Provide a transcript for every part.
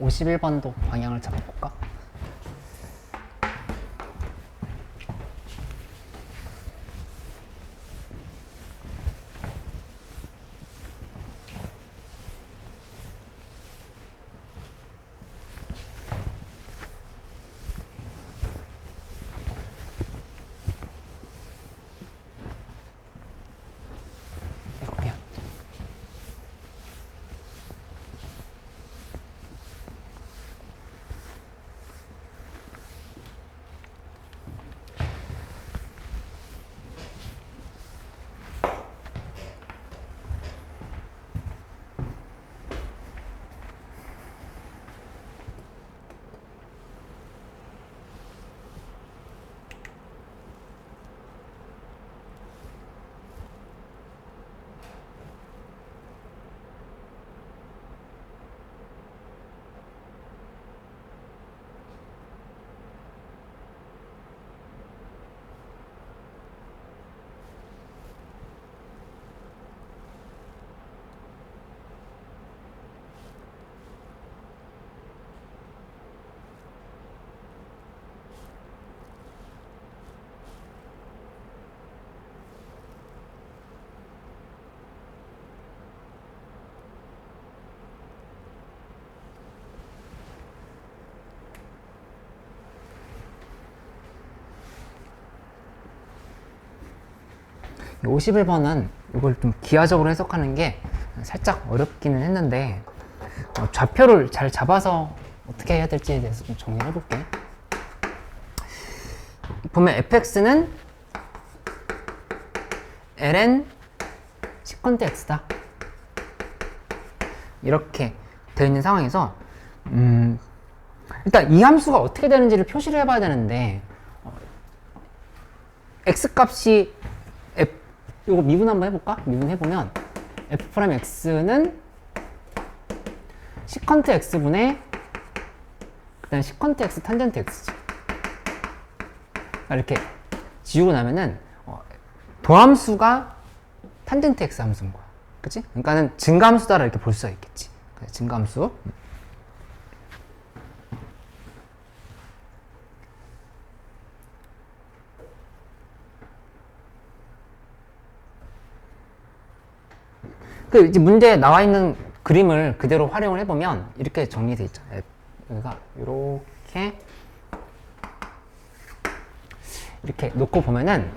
51번도 방향을 잡아볼까? 이 51번은 이걸 좀 기하적으로 해석하는 게 살짝 어렵기는 했는데 좌표를 잘 잡아서 어떻게 해야 될지에 대해서 좀 정리해 볼게. 보면 fx는 ln 시컨트 x다 이렇게 되어 있는 상황에서 일단 이 함수가 어떻게 되는지를 표시를 해봐야 되는데 x 값이 이거 미분 한번 해볼까? 미분해보면 f'x는 시컨트 x분의 그 다음에 시컨트 x 탄젠트 x지. 이렇게 지우고 나면은 도함수가 탄젠트 x 함수인 거야. 그치? 그러니까는 증가함수다라 이렇게 볼 수가 있겠지. 증가함수. 그 이제 문제에 나와 있는 그림을 그대로 활용을 해보면 이렇게 정리되어 있죠. 여기가 이렇게 놓고 보면은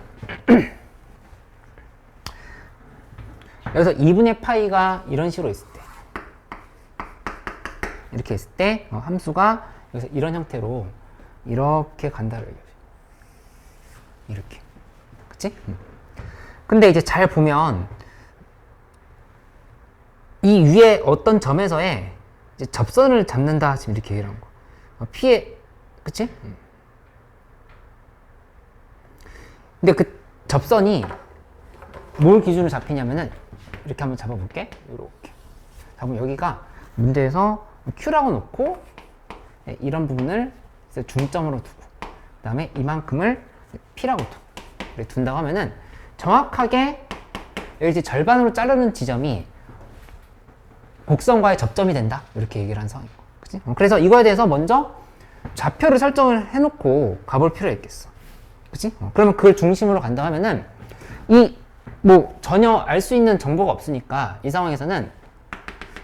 여기서 2분의 파이가 이런 식으로 있을 때 이렇게 있을 때 함수가 여기서 이런 형태로 이렇게 간다를 얘기하죠. 이렇게. 그치? 근데 이제 잘 보면 이 위에 어떤 점에서의 이제 접선을 잡는다 지금 이렇게 얘기를 한 거. P에 그치? 근데 그 접선이 뭘 기준으로 잡히냐면은 이렇게 한번 잡아볼게. 이렇게. 잡으면 여기가 문제에서 Q라고 놓고 이런 부분을 중점으로 두고 그 다음에 이만큼을 P라고 두고 둔다고 하면은 정확하게 여기 이제 절반으로 자르는 지점이 곡선과의 접점이 된다 이렇게 얘기를 한 상황이고, 그치? 그래서 이거에 대해서 먼저 좌표를 설정을 해놓고 가볼 필요가 있겠어, 그치? 그러면 그걸 중심으로 간다 하면은 이 뭐 전혀 알 수 있는 정보가 없으니까 이 상황에서는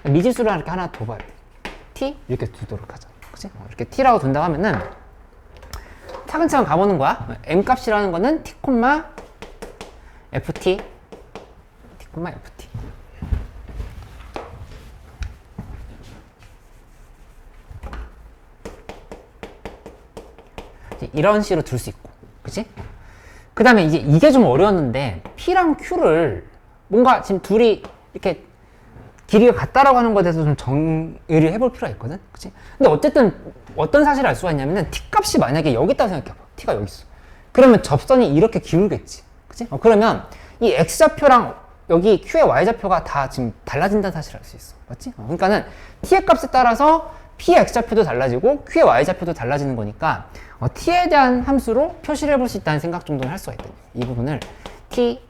미지수를 이렇게 하나 더 봐야 돼. t 이렇게 두도록 하자, 그치? 이렇게 t라고 둔다 하면은 차근차근 가보는 거야. m 값이라는 거는 t, ft, t, ft. 이런 식으로 둘 수 있고, 그치? 그 다음에 이게 좀 어려웠는데, P랑 Q를 뭔가 지금 둘이 이렇게 길이가 같다라고 하는 것에 대해서 좀 정의를 해볼 필요가 있거든? 그치? 근데 어쨌든 어떤 사실을 알 수가 있냐면은 T 값이 만약에 여기 있다고 생각해봐. T가 여기 있어. 그러면 접선이 이렇게 기울겠지. 그치? 그러면 이 X좌표랑 여기 Q의 Y좌표가 다 지금 달라진다는 사실을 알 수 있어. 맞지? 그러니까는 T의 값에 따라서 P의 X좌표도 달라지고 Q의 Y좌표도 달라지는 거니까 T에 대한 함수로 표시를 해볼 수 있다는 생각 정도는 할 수가 있다. 이 부분을 T,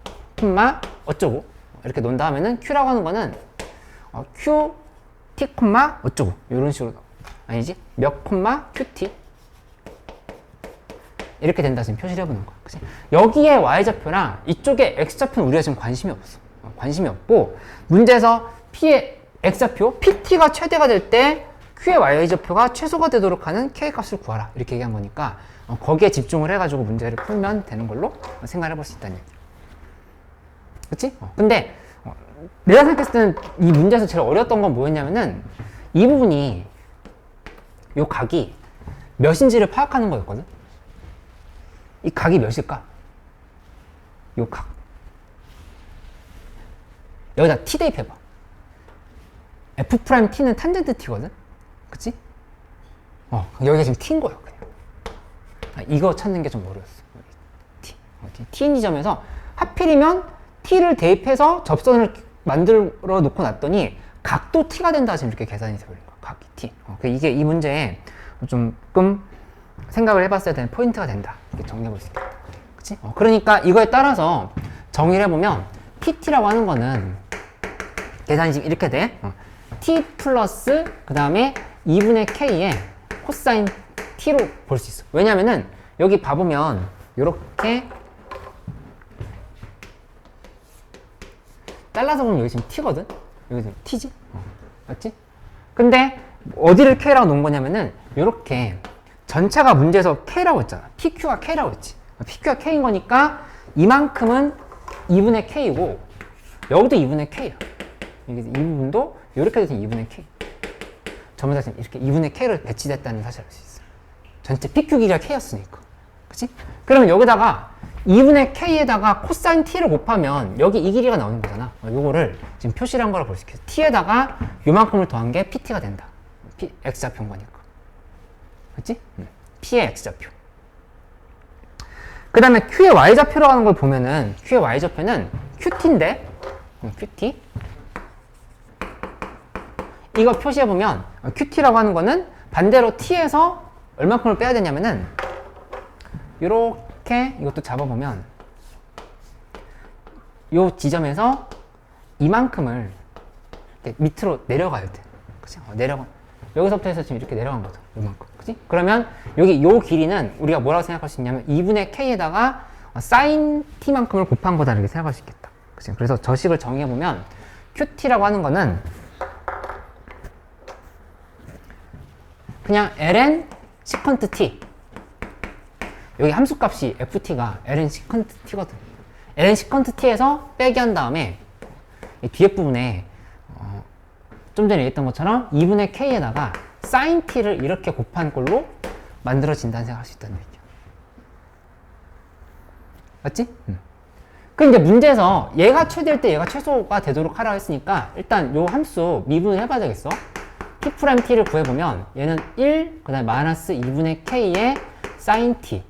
어쩌고 이렇게 놓는다 하면은 Q라고 하는 거는 Q, T, 어쩌고 이런 식으로 아니지? 몇 콤마 qt 이렇게 된다 지금 표시를 해보는 거야. 그치? 여기에 y좌표랑 이쪽에 x좌표는 우리가 지금 관심이 없어. 관심이 없고 문제에서 p의 x좌표 pt가 최대가 될 때 q의 y좌표가 최소가 되도록 하는 k 값을 구하라 이렇게 얘기한 거니까 거기에 집중을 해가지고 문제를 풀면 되는 걸로 생각을 해볼 수 있다는 얘기야. 그치? 근데 내가 생각했을 때는 이 문제에서 제일 어려웠던 건 뭐였냐면은 이 부분이 요 각이 몇인지를 파악하는 거였거든. 이 각이 몇일까? 요 각. 여기다 t 대입해봐. f't는 탄젠트 t거든? 그치? 여기가 지금 t인 거야, 그냥. 이거 찾는 게 좀 어려웠어. t. t인 지점에서 하필이면 t를 대입해서 접선을 만들어 놓고 났더니 각도 t가 된다 지금 이렇게 계산이 되버린 거야. 각이 t. 이게 이 문제에 조금 생각을 해봤어야 되는 포인트가 된다. 이렇게 정리해볼 수 있겠다. 그치? 그러니까 이거에 따라서 정의를 해보면 pt라고 하는 거는 계산이 지금 이렇게 돼. t 플러스 그 다음에 2분의 k의 코사인 t로 볼 수 있어. 왜냐면은 여기 봐보면 요렇게 잘라서 보면 여기 지금 t거든? 여기 지금 t지? 맞지? 근데 어디를 k라고 놓은 거냐면은 요렇게 전체가 문제에서 k라고 했잖아. pq가 k라고 했지. pq가 k인 거니까 이만큼은 2분의 k고 여기도 2분의 k야. 이 부분도 이렇게 돼서 2분의 k. 전부 다 지금 이렇게 2분의 k로 배치됐다는 사실을 알 수 있어. 전체 pq 길이가 k였으니까. 그치? 그러면 여기다가 2분의 k에다가 코사인 t를 곱하면 여기 이 길이가 나오는 거잖아. 요거를 지금 표시를 한 거라 볼 수 있겠어. t에다가 요만큼을 더한 게 pt가 된다. x좌표인 거니까. 그치? p의 x좌표. 그 다음에 q의 y좌표라고 하는 걸 보면은 q의 y좌표는 qt인데 qt 이거 표시해보면 qt라고 하는 거는 반대로 t에서 얼마큼을 빼야 되냐면은 요렇게 이것도 잡아보면 요 지점에서 이만큼을 이렇게 밑으로 내려가야 돼. 그치? 내려가. 여기서부터 해서 지금 이렇게 내려간 거죠. 요만큼. 그치? 그러면 여기 요 길이는 우리가 뭐라고 생각할 수 있냐면 2분의 k에다가 sin t만큼을 곱한 거다 이렇게 생각할 수 있겠다. 그치? 그래서 저식을 정의해보면 qt라고 하는 거는 그냥 ln 시컨트 t 여기 함수값이 ft가 ln 시컨트 t거든. ln 시컨트 t에서 빼기 한 다음에 이 뒤에 부분에 좀 전에 얘기했던 것처럼 2분의 k에다가 sin t를 이렇게 곱한 꼴로 만들어진다는 생각할 수 있다는 얘기야. 맞지? 그 이제 문제에서 얘가 최대일 때 얘가 최소가 되도록 하라고 했으니까 일단 요 함수 미분을 해봐야 되겠어. p't를 구해보면 얘는 1, 그 다음에 마이너스 2분의 k의 sin t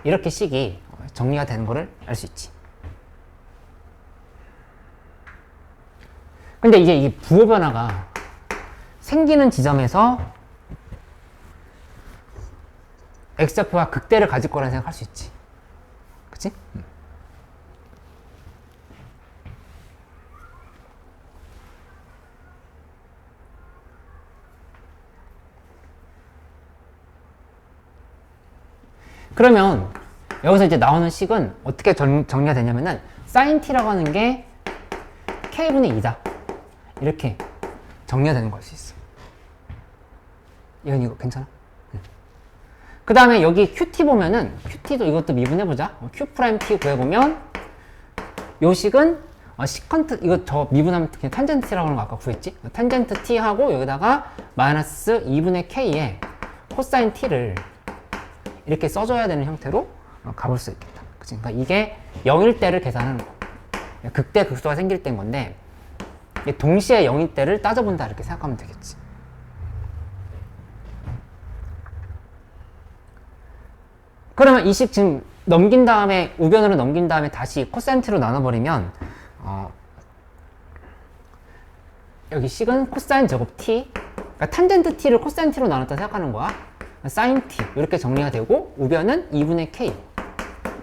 이렇게 식이 정리가 되는 거를 알 수 있지. 근데 이게 부호 변화가 생기는 지점에서 x좌표가 극대를 가질 거라는 생각할 수 있지. 그치? 그러면 여기서 이제 나오는 식은 어떻게 정리가 되냐면은 sin t라고 하는 게 k분의 2다. 이렇게 정리가 되는 걸 수 있어. 이거 괜찮아? 그 다음에 여기 qt 보면은 qt도 이것도 미분해보자. q't 구해보면 요 식은 시컨트 이거 저 미분하면 그냥 탄젠트 t라고 하는 거 아까 구했지? 탄젠트 t하고 여기다가 마이너스 2분의 k의 코사인 t를 이렇게 써줘야 되는 형태로 가볼 수 있겠다. 그치? 그러니까 이게 0일 때를 계산하는 거. 극대 극소가 생길 때인 건데 동시에 0일 때를 따져본다 이렇게 생각하면 되겠지. 그러면 이 식 지금 넘긴 다음에 우변으로 넘긴 다음에 다시 코사인트로 나눠버리면 여기 식은 코사인 제곱 t 그러니까 탄젠트 t를 코사인 t로 나눴다 생각하는 거야. sin t 이렇게 정리가 되고 우변은 2분의 k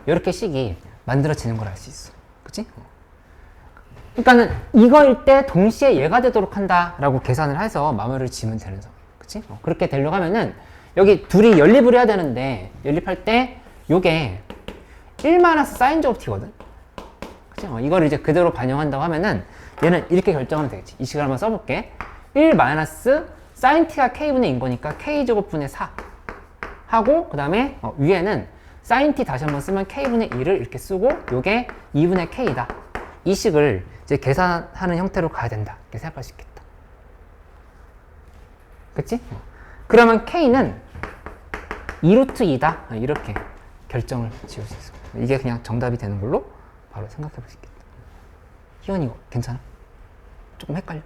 이렇게 식이 만들어지는 걸 알 수 있어. 그치? 그러니까는 이거일 때 동시에 얘가 되도록 한다라고 계산을 해서 마무리를 지으면 되는 상황. 그치? 그렇게 되려고 하면은 여기 둘이 연립을 해야 되는데 연립할 때 요게 1 사인 제곱 t거든. 그치? 이걸 이제 그대로 반영한다고 하면은 얘는 이렇게 결정하면 되겠지. 이 식을 한번 써볼게. 1 사인 t가 k분의 2인 거니까 k제곱분의 4 하고 그 다음에 위에는 사인 t 다시 한번 쓰면 k분의 2를 이렇게 쓰고 요게 2분의 k다. 이 식을 이제 계산하는 형태로 가야 된다. 이렇게 생각할 수 있겠다. 그치? 그러면 k는 2루트 2다. 이렇게 결정을 지을 수 있어. 이게 그냥 정답이 되는 걸로 바로 생각해 볼 수 있겠다. 희원 이거 괜찮아? 조금 헷갈려?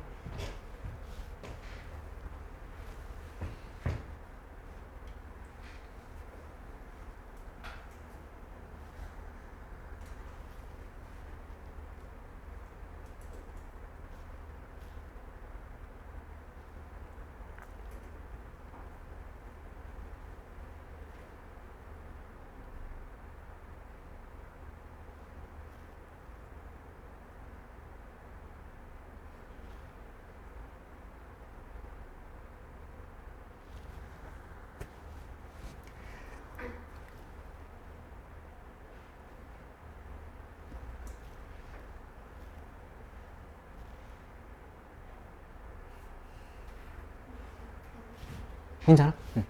괜찮아? 응.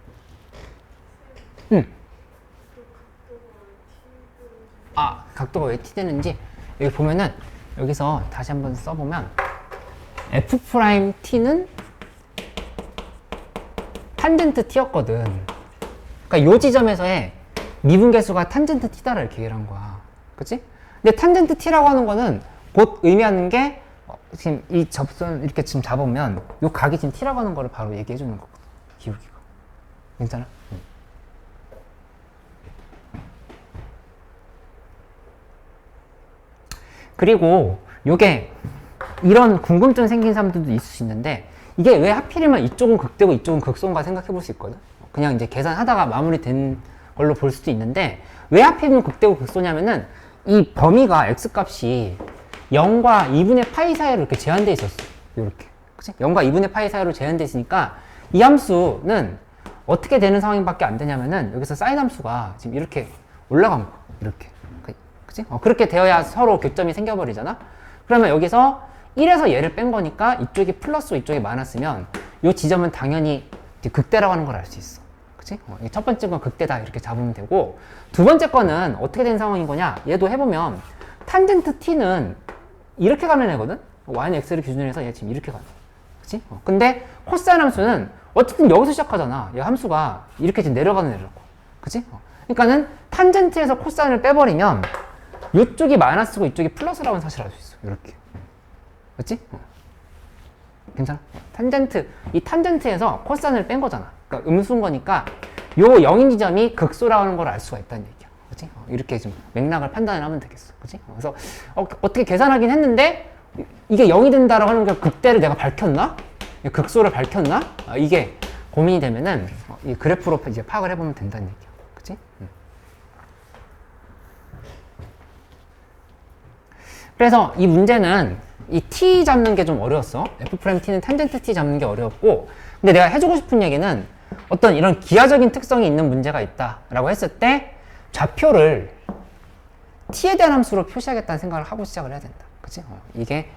응. 아, 각도가 왜 t되는지 여기 보면은 여기서 다시 한번 써보면 f't는 탄젠트 t였거든. 그러니까 요 지점에서의 미분계수가 탄젠트 t다라 이렇게 얘기를 한 거야. 그치? 근데 탄젠트 t라고 하는 거는 곧 의미하는 게 지금 이 접선 이렇게 지금 잡으면 요 각이 지금 t라고 하는 거를 바로 얘기해 주는 거거든. 기울기가. 괜찮아? 응. 그리고 요게 이런 궁금증 생긴 사람들도 있을 수 있는데 이게 왜 하필이면 이쪽은 극대고 이쪽은 극소인가 생각해 볼 수 있거든. 그냥 이제 계산하다가 마무리된 걸로 볼 수도 있는데 왜 하필이면 극대고 극소냐면은 이 범위가 x 값이 0과 2분의 파이 사이로 이렇게 제한돼 있었어. 이렇게. 그치? 0과 2분의 파이 사이로 제한돼 있으니까 이 함수는 어떻게 되는 상황밖에 안 되냐면은 여기서 사인 함수가 지금 이렇게 올라간 거야. 이렇게. 그치? 그렇게 되어야 서로 교점이 생겨버리잖아? 그러면 여기서 1에서 얘를 뺀 거니까 이쪽이 플러스고 이쪽이 마이너스면 이 지점은 당연히 극대라고 하는 걸 알 수 있어. 그치? 첫 번째 건 극대다 이렇게 잡으면 되고 두 번째 거는 어떻게 된 상황인 거냐? 얘도 해보면 탄젠트 t는 이렇게 가는 애거든? y는 x를 기준으로 해서 얘 지금 이렇게 가는 거야. 그치? 근데 코사인 함수는 어쨌든 여기서 시작하잖아. 얘 함수가 이렇게 지금 내려가는 애라고. 그치? 그러니까는 탄젠트에서 코사인을 빼버리면 이쪽이 마이너스고 이쪽이 플러스라는 사실을 알 수 있어. 이렇게. 맞지? 괜찮아? 이 탄젠트에서 코사인을 뺀 거잖아. 그러니까 음수인 거니까 요 0인 지점이 극소라고 하는 걸 알 수가 있다는 얘기야. 그치? 이렇게 좀 맥락을 판단을 하면 되겠어. 그치? 그래서 어떻게 계산하긴 했는데 이게 0이 된다라고 하는 게 극대를 내가 밝혔나? 극소를 밝혔나? 이게 고민이 되면은 이 그래프로 이제 파악을 해보면 된다는 얘기야. 그치? 그래서 이 문제는 이 t 잡는 게 좀 어려웠어. f't는 탄젠트 t 잡는 게 어려웠고, 근데 내가 해주고 싶은 얘기는 어떤 이런 기하적인 특성이 있는 문제가 있다라고 했을 때 좌표를 t에 대한 함수로 표시하겠다는 생각을 하고 시작을 해야 된다. 그치? 이게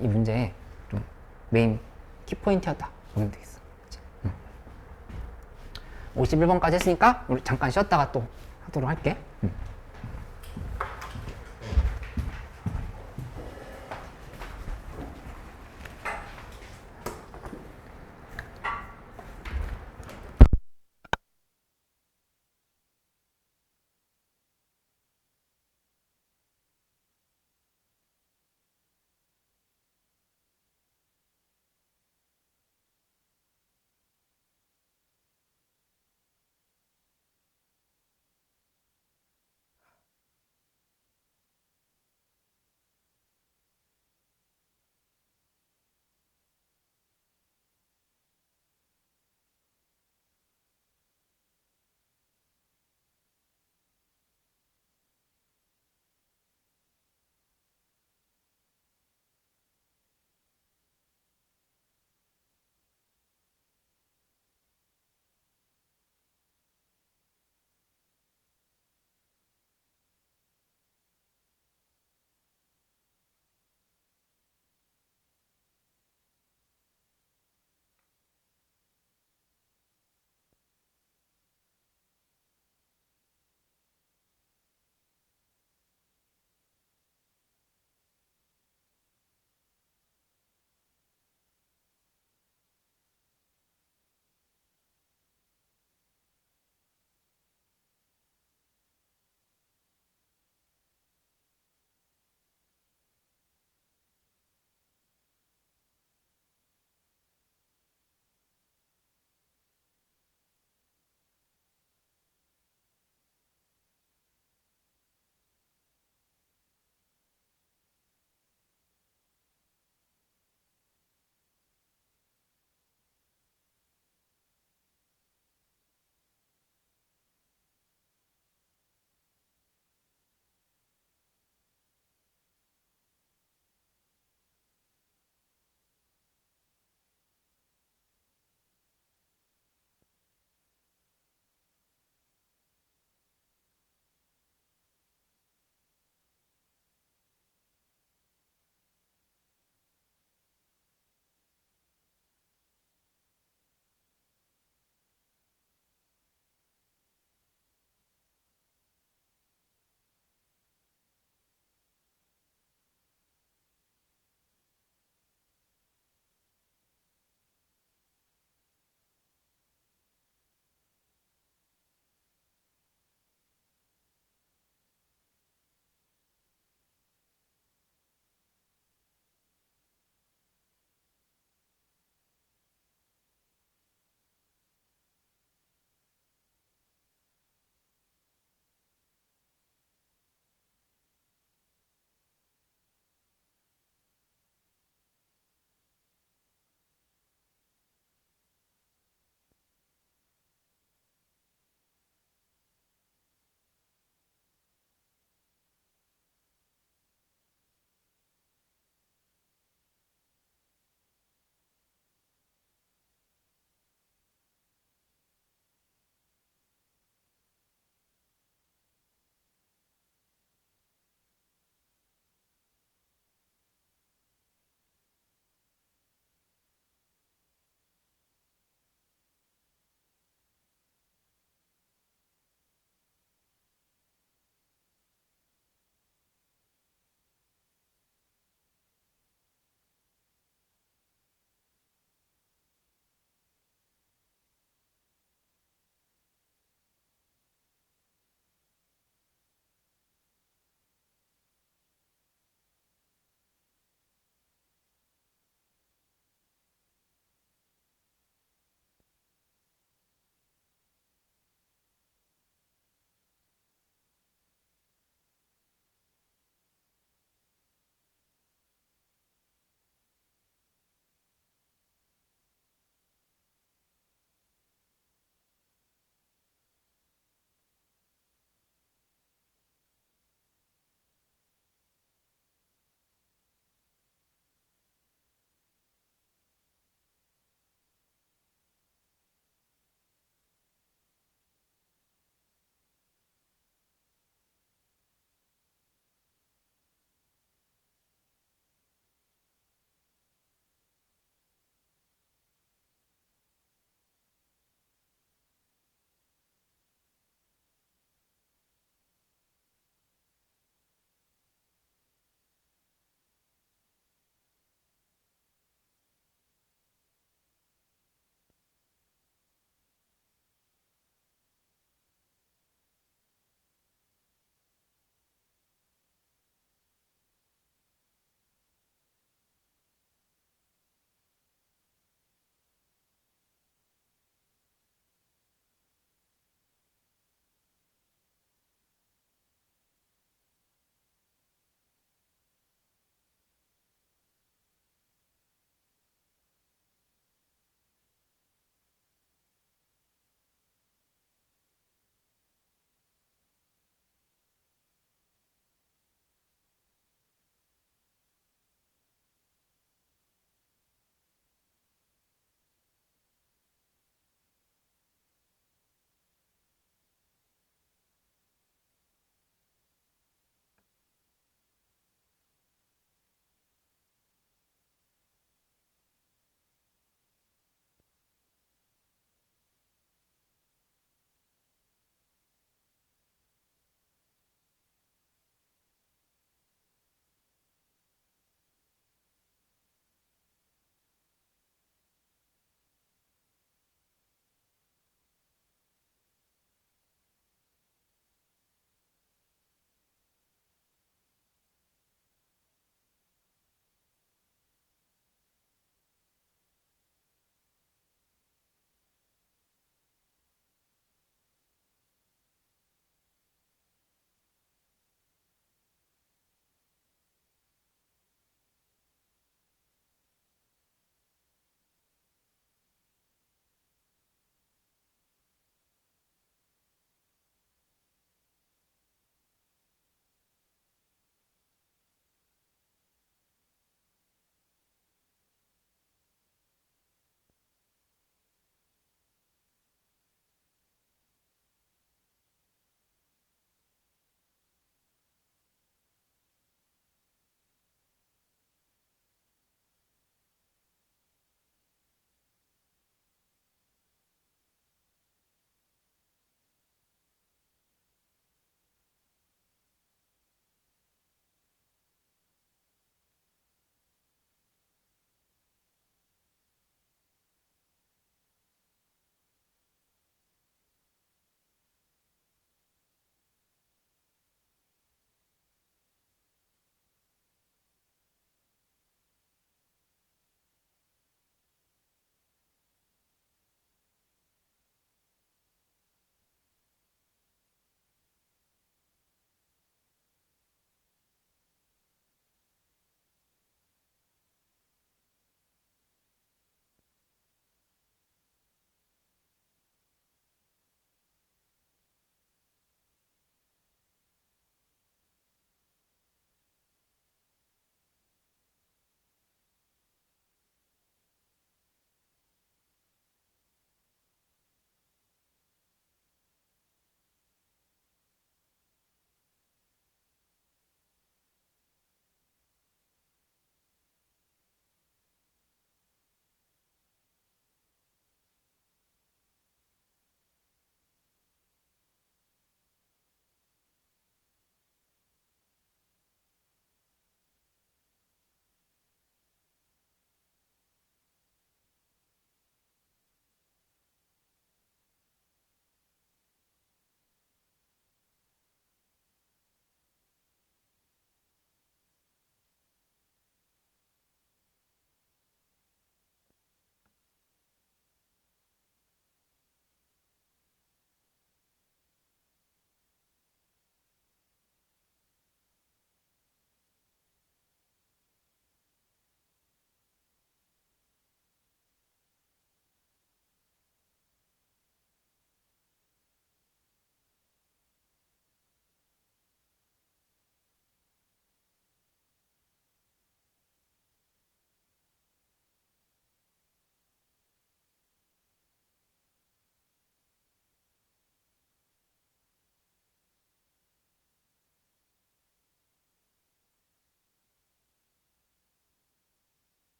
이 문제의 좀 메인 키포인트였다. 보면 되겠어. 그치? 51번까지 했으니까 우리 잠깐 쉬었다가 또 하도록 할게.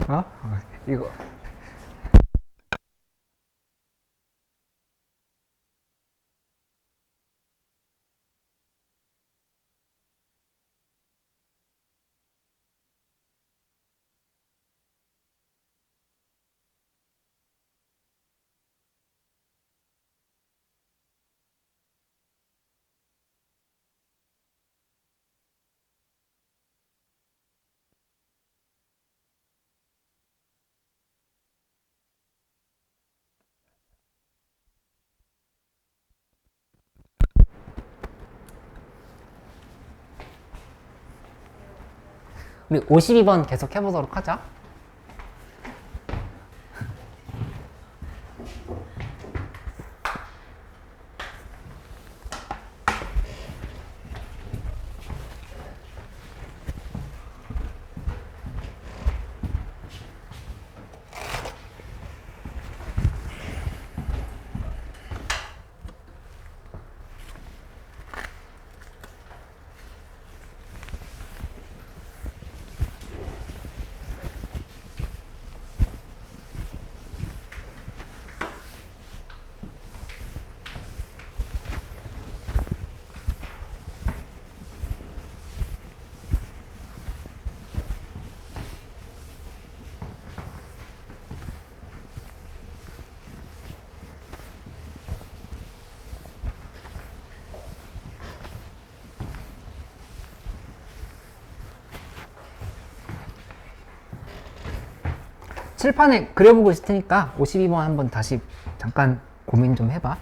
어? 이거. 우리 52번 계속 해보도록 하자. 칠판에 그려보고 있을 테니까 52번 한번 다시 잠깐 고민 좀 해봐.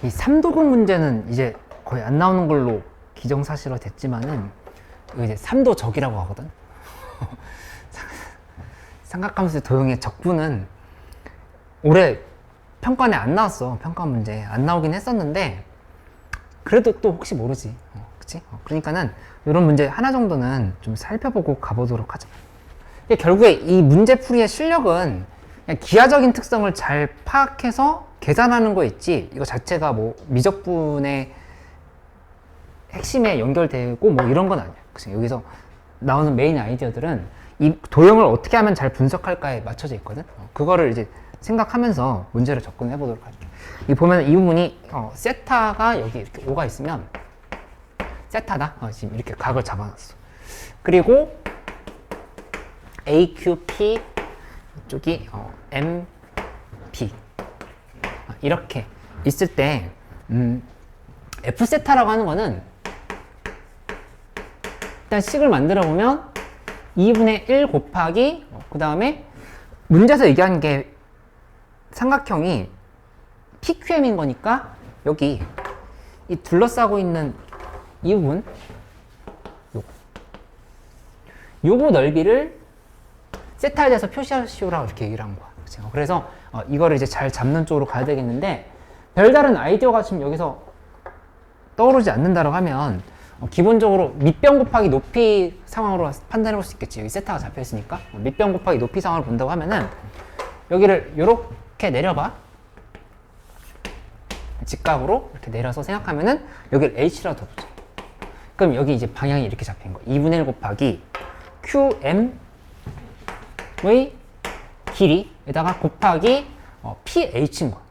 이 3도급 문제는 이제 거의 안 나오는 걸로 기정사실화 됐지만은 이거 이제 3도 적이라고 하거든. 삼각함수 도형의 적분은 올해 평가원에 안 나왔어. 평가 문제 안 나오긴 했었는데 그래도 또 혹시 모르지. 그치? 그러니까는 이런 문제 하나 정도는 좀 살펴보고 가보도록 하자. 결국에 이 문제풀이의 실력은 그냥 기하적인 특성을 잘 파악해서 계산하는 거 있지, 이거 자체가 뭐 미적분의 핵심에 연결되고 뭐 이런 건 아니야. 그치? 여기서 나오는 메인 아이디어들은 이 도형을 어떻게 하면 잘 분석할까에 맞춰져 있거든. 그거를 이제 생각하면서 문제를 접근해 보도록 할게. 이 보면 이 부분이 세타가 여기 이렇게 5가 있으면 세타다. 지금 이렇게 각을 잡아놨어. 그리고 AQP 이쪽이 MP 이렇게 있을 때 F세타라고 하는 거는 일단 식을 만들어 보면 2분의 1 곱하기 그 다음에 문제에서 얘기한 게 삼각형이 PQM인 거니까 여기 이 둘러싸고 있는 이 부분 요거 넓이를 세타에 대해서 표시하시오라고 이렇게 얘기를 한 거야. 그쵸? 그래서 이거를 이제 잘 잡는 쪽으로 가야 되겠는데 별다른 아이디어가 지금 여기서 떠오르지 않는다고 하면 기본적으로 밑변 곱하기 높이 상황으로 판단해 볼 수 있겠지. 여기 세타가 잡혀 있으니까 밑변 곱하기 높이 상황을 본다고 하면은 여기를 이렇게 내려봐. 직각으로 이렇게 내려서 생각하면은 여기를 H라고 둬보자. 그럼 여기 이제 방향이 이렇게 잡힌 거. 2분의 1 곱하기 QM의 길이에다가 곱하기 PH인 거야.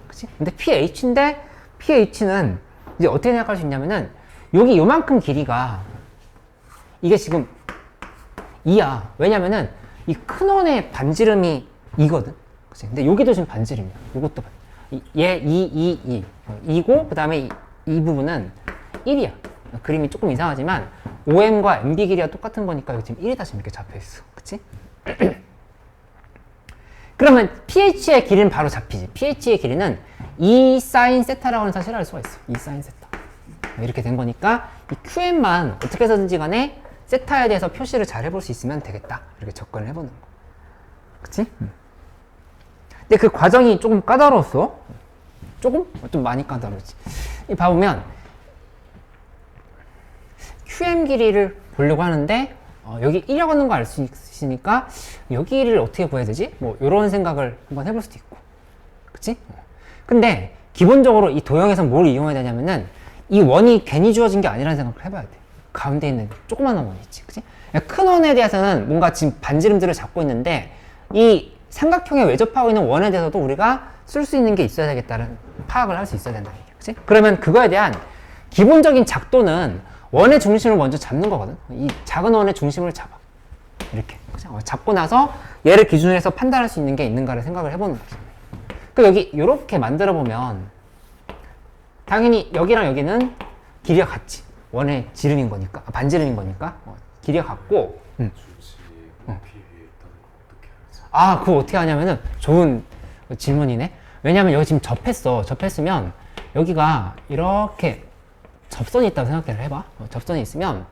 그치? 근데 PH인데 PH는 이제 어떻게 생각할 수 있냐면은 여기 요만큼 길이가 이게 지금 2야. 왜냐면은 이 큰 원의 반지름이 2거든. 그치? 근데 여기도 지금 반지름이야. 이것도 얘 2고 그 다음에 이 부분은 1이야. 그림이 조금 이상하지만 OM과 MB 길이가 똑같은 거니까 여기 지금 1이다 지금 이렇게 잡혀있어. 그치? 그러면 pH의 길이는 바로 잡히지. pH의 길이는 2 sin 세타라고 하는 사실을 알 수가 있어. 2 sin 세타. 이렇게 된 거니까 이 QM만 어떻게 해서든지 간에 세타에 대해서 표시를 잘 해볼 수 있으면 되겠다. 이렇게 접근을 해보는 거. 그치? 근데 그 과정이 조금 까다로웠어. 조금? 좀 많이 까다로웠지. 이 봐보면 QM 길이를 보려고 하는데 여기 1이라고 하는 거 알 수 있으니까 여기를 어떻게 구해야 되지? 뭐 이런 생각을 한번 해볼 수도 있고. 그치? 근데 기본적으로 이 도형에서 뭘 이용해야 되냐면은 이 원이 괜히 주어진 게 아니라는 생각을 해봐야 돼. 가운데 있는 조그마한 원이 있지. 그치? 큰 원에 대해서는 뭔가 지금 반지름들을 잡고 있는데 이 삼각형에 외접하고 있는 원에 대해서도 우리가 쓸 수 있는 게 있어야 되겠다는 파악을 할 수 있어야 된다는 얘기야. 그치? 그러면 그거에 대한 기본적인 작도는 원의 중심을 먼저 잡는 거거든. 이 작은 원의 중심을 잡아. 이렇게. 잡고 나서 얘를 기준으로 해서 판단할 수 있는 게 있는가를 생각을 해보는 거지. 그 여기 이렇게 만들어 보면 당연히 여기랑 여기는 길이가 같지. 원의 지름인 거니까. 반지름인 거니까. 길이가 같고. 그거 어떻게 하냐면은 좋은 질문이네. 왜냐면 여기 지금 접했어. 접했으면 여기가 이렇게 접선이 있다고 생각을 해봐. 접선이 있으면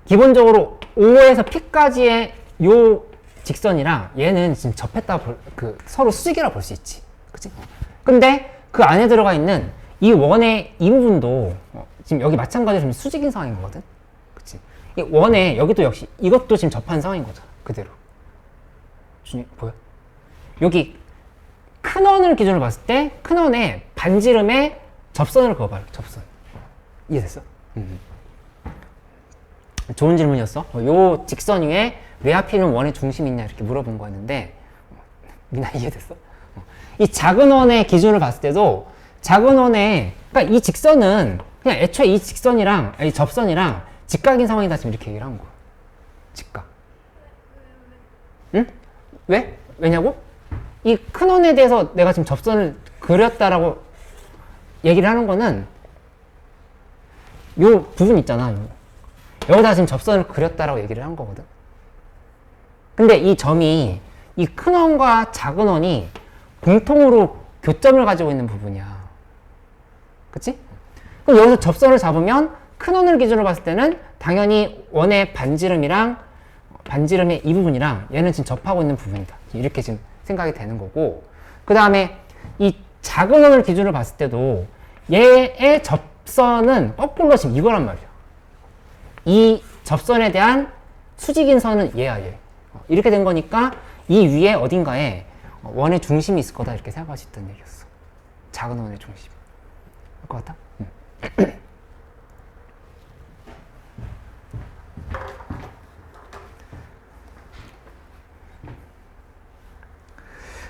기본적으로 O에서 P까지의 요 직선이랑 얘는 지금 접했다 서로 수직이라고 볼 수 있지. 그치? 근데 그 안에 들어가 있는 이 원의 이 부분도 지금 여기 마찬가지로 지금 수직인 상황인 거거든. 그치? 이 원에 여기도 역시 이것도 지금 접한 상황인 거잖아. 그대로. 준이 보여? 여기 큰 원을 기준으로 봤을 때 큰 원의 반지름에 접선을 그어봐요. 접선. 이해됐어? 좋은 질문이었어. 요 직선 위에 왜 하필이면 원의 중심이 있냐 이렇게 물어본 거였는데 미나 이해됐어? 이 작은 원의 기준을 봤을 때도 작은 원의 그러니까 이 직선은 그냥 애초에 이 직선이랑 이 접선이랑 직각인 상황이다 지금 이렇게 얘기를 한 거야. 직각. 응? 왜? 왜냐고? 이 큰 원에 대해서 내가 지금 접선을 그렸다라고 얘기를 하는 거는 요 부분 있잖아. 여기다 지금 접선을 그렸다라고 얘기를 한 거거든. 근데 이 점이 이 큰 원과 작은 원이 공통으로 교점을 가지고 있는 부분이야. 그치? 그럼 여기서 접선을 잡으면 큰 원을 기준으로 봤을 때는 당연히 원의 반지름이랑 반지름의 이 부분이랑 얘는 지금 접하고 있는 부분이다. 이렇게 지금 생각이 되는 거고, 그 다음에 이 작은 원을 기준으로 봤을 때도 얘의 접선은 거꾸로 지금 이거란 말이야. 이 접선에 대한 수직인 선은 얘야, 얘. 이렇게 된 거니까 이 위에 어딘가에 원의 중심이 있을 거다, 이렇게 생각할 수 있다는 얘기였어. 작은 원의 중심. 알 것 같아?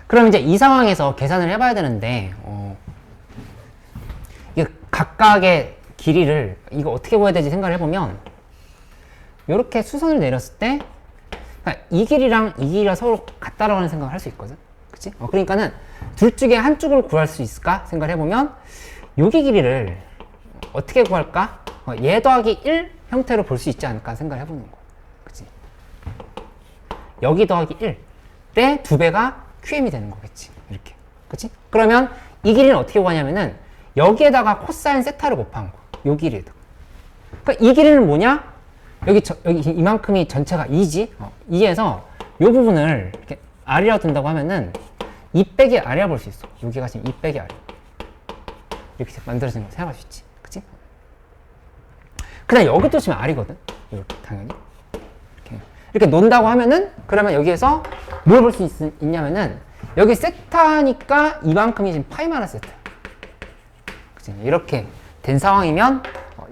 그럼 이제 이 상황에서 계산을 해봐야 되는데, 이게 각각의 길이를 이거 어떻게 보야 되지 생각을 해보면, 이렇게 수선을 내렸을 때, 그러니까 이 길이랑 이 길이가 서로 같다라고 하는 생각을 할 수 있거든. 그치? 그러니까는 둘 중에 한쪽을 구할 수 있을까 생각을 해보면, 여기 길이를 어떻게 구할까? 얘 더하기 1 형태로 볼 수 있지 않을까 생각을 해보는 거야. 그치? 여기 더하기 1 때 2배가 QM이 되는 거겠지. 이렇게. 그치? 그러면 이 길이는 어떻게 구하냐면은 여기에다가 코사인 세타를 곱한 거. 요 길이에다가. 그러니까 이 길이는 뭐냐? 여기 이만큼이 전체가 2지? 2에서 요 부분을 이렇게 R이라고 둔다고 하면은 2 빼기 R이라 볼 수 있어. 여기가 지금 2 빼기 R. 이렇게 만들어진 거 생각할 수 있지. 그치? 그 다음 여기도 지금 R이거든. 이렇게, 당연히. 이렇게 논다고 하면은, 그러면 여기에서 뭘 볼 수 있냐면은, 여기 세타니까 이만큼이 지금 파이 마이너스 세타. 그치? 이렇게 된 상황이면,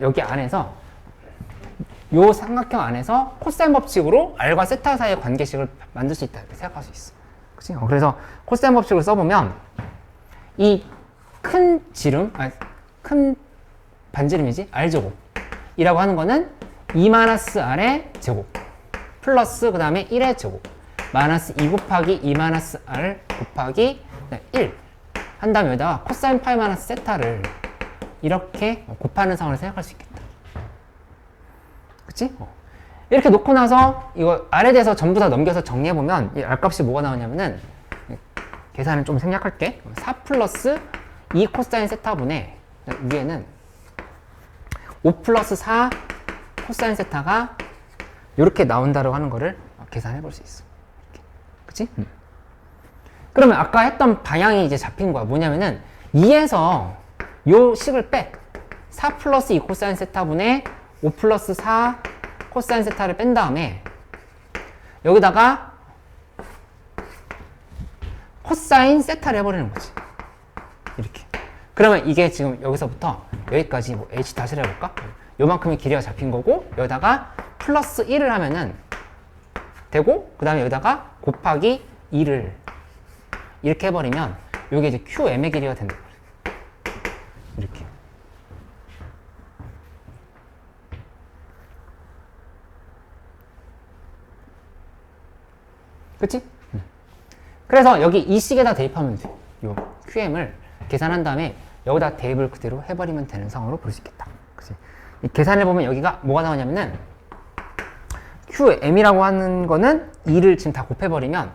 여기 안에서, 요 삼각형 안에서 코사인 법칙으로 R과 세타 사이의 관계식을 만들 수 있다. 이렇게 생각할 수 있어. 그치? 그래서 코사인 법칙을 써보면, 이 큰 지름, 큰 반지름이지? R제곱. 이라고 하는 거는 2-R의 제곱. 플러스 그 다음에 1의 제곱. 마이너스 2 곱하기 2-R 곱하기 1. 한 다음에 여기다가 코사인 파이 마이너스 세타를 이렇게 곱하는 상황을 생각할 수 있겠다. 그치? 이렇게 놓고 나서 이거 R에 대해서 전부 다 넘겨서 정리해보면 이 R 값이 뭐가 나오냐면은, 계산을 좀 생략할게. 4 플러스 2 코사인 세타분의 위에는 5 플러스 4 코사인 세타가 이렇게 나온다고 하는 거를 계산해 볼 수 있어. 이렇게. 그치? 그러면 아까 했던 방향이 이제 잡힌 거야. 뭐냐면은 2에서 요 식을 빼. 4 플러스 2 코사인 세타분의 5 플러스 4 코사인 세타를 뺀 다음에 여기다가 코사인 세타를 해버리는 거지. 이렇게. 그러면 이게 지금 여기서부터 여기까지 뭐 h 다시를 해볼까? 요만큼의 길이가 잡힌 거고, 여기다가 플러스 1을 하면은 되고, 그 다음에 여기다가 곱하기 2를 이렇게 해버리면 요게 이제 QM의 길이가 된다. 이렇게. 그치? 그래서 여기 이 식에다 대입하면 돼. 요 QM을 계산한 다음에 여기다 대입을 그대로 해버리면 되는 상황으로 볼 수 있겠다. 그치? 이 계산을 보면 여기가 뭐가 나오냐면은 QM이라고 하는 거는 2를 지금 다 곱해버리면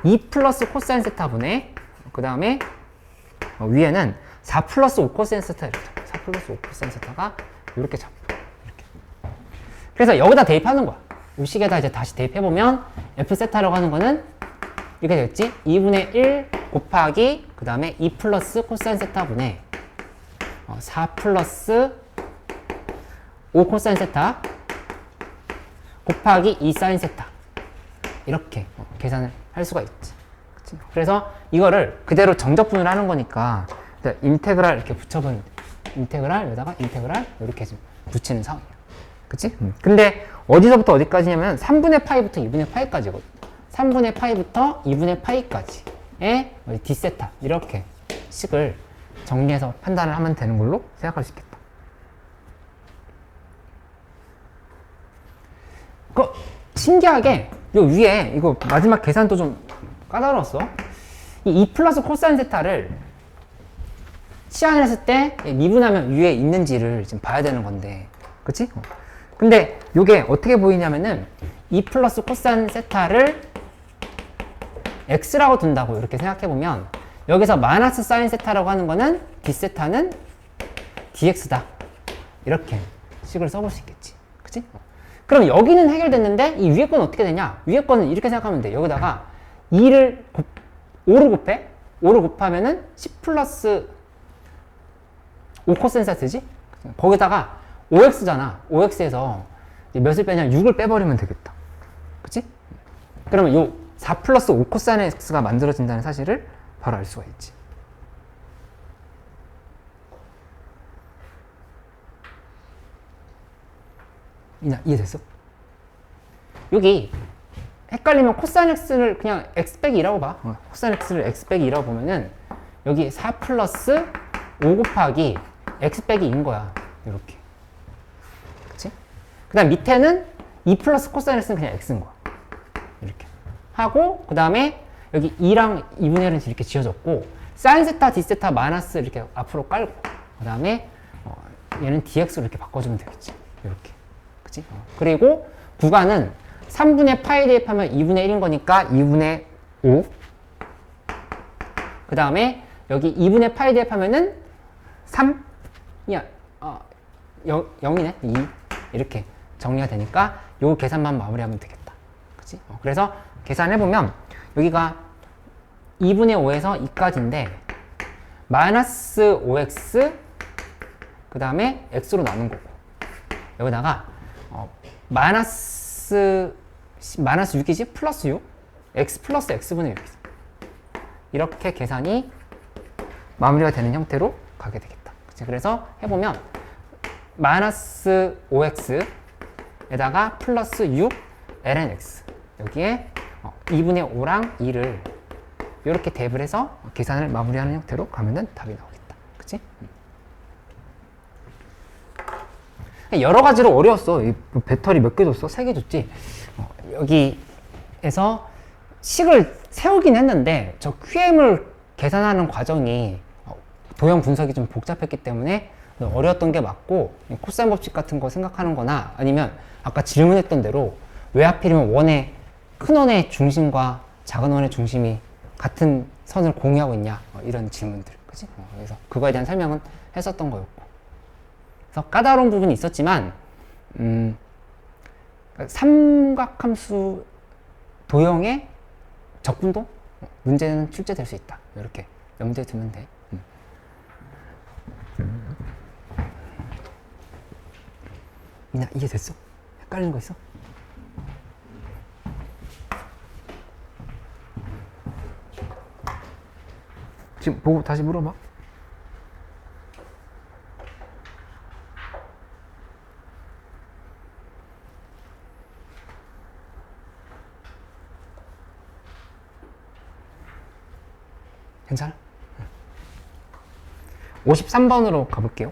2 플러스 코사인 세타분의, 그 다음에 위에는 4 플러스 5 코사인 세타 이렇게 잡아. 4 플러스 5 코사인 세타가 이렇게 잡아. 이렇게. 그래서 여기다 대입하는 거야. 이 식에다 이제 다시 대입해보면 F 세타라고 하는 거는 이렇게 되겠지? 2분의 1 곱하기 그 다음에 2 플러스 코사인 세타분의 4 플러스 5 코사인 세타 곱하기 2 사인 세타. 이렇게 계산을 할 수가 있지. 그치? 그래서 이거를 그대로 정적분을 하는 거니까 인테그랄 이렇게 붙여버리면 돼. 인테그랄 여기다가 인테그랄 이렇게 좀 붙이는 상황이야. 그치? 근데 어디서부터 어디까지냐면 3분의 파이부터 2분의 파이까지거든. 3분의 파이부터 2분의 파이까지의 D세타 이렇게 식을 정리해서 판단을 하면 되는 걸로 생각할 수 있겠다. 신기하게 요 위에 이거 마지막 계산도 좀 까다로웠어. 이 2 플러스 코사인 세타를 치환을 했을 때 미분하면 위에 있는지를 지금 봐야 되는 건데, 그치? 근데 이게 어떻게 보이냐면은 2 플러스 코사인 세타를 x라고 둔다고 이렇게 생각해 보면 여기서 마이너스 사인 세타라고 하는 거는 d세타는 dx다. 이렇게 식을 써볼 수 있겠지. 그치? 그럼 여기는 해결됐는데 이 위에 거는 어떻게 되냐? 위에 거는 이렇게 생각하면 돼. 여기다가 5를 곱해? 5를 곱하면은 10 플러스 5 코사인 세타지? 거기다가 5x잖아. 5x에서 몇을 빼냐? 6을 빼버리면 되겠다. 그치? 그러면 요 4 플러스 5 코사인 x가 만들어진다는 사실을 바로 알 수가 있지. 이해됐어? 여기 헷갈리면 코사인 x를 그냥 x 빼기 2라고 봐. 코사인 x를 x 빼기 2라고 보면은 여기 4 플러스 5 곱하기 x 빼기 2인 거야. 이렇게. 그치? 그 다음 밑에는 2 플러스 코사인 x는 그냥 x인 거야. 이렇게. 하고, 그 다음에 여기 2랑 2분의 1은 이렇게 지어졌고, 사인 세타, d 세타, 마이너스 이렇게 앞으로 깔고, 그 다음에 얘는 dx로 이렇게 바꿔주면 되겠지. 이렇게. 그치? 그리고 구간은 3분의 파이 대입하면 2분의 1인 거니까 2분의 5. 그 다음에 여기 2분의 파이 대입하면은 3? 야, 0이네? 2. 이렇게 정리가 되니까 요 계산만 마무리하면 되겠다. 그치? 그래서 계산해보면 여기가 2분의 5에서 2까지인데 마이너스 5x 그 다음에 x로 나눈 거고 여기다가 마이너스 6이지? 플러스 6? x 플러스 x분의 6 이렇게 계산이 마무리가 되는 형태로 가게 되겠다. 그치? 그래서 해보면 마이너스 5x에다가 플러스 6 ln x 여기에 2분의 5랑 2를 이렇게 대입을 해서 계산을 마무리하는 형태로 가면은 답이 나오겠다. 그치? 여러 가지로 어려웠어. 이 배터리 몇 개 줬어? 3개 줬지? 여기에서 식을 세우긴 했는데 저 QM을 계산하는 과정이 도형 분석이 좀 복잡했기 때문에 어려웠던 게 맞고 코사인 법칙 같은 거 생각하는 거나 아니면 아까 질문했던 대로 왜 하필이면 큰 원의 중심과 작은 원의 중심이 같은 선을 공유하고 있냐 이런 질문들 그치? 그래서 그거에 대한 설명은 했었던 거였고 그래서 까다로운 부분이 있었지만 삼각함수 도형의 적분도 문제는 출제될 수 있다 이렇게 염두에 두면 돼. 미나 이해됐어? 헷갈리는 거 있어? 지금 보고 다시 물어봐. 괜찮아? 53번으로 가볼게요.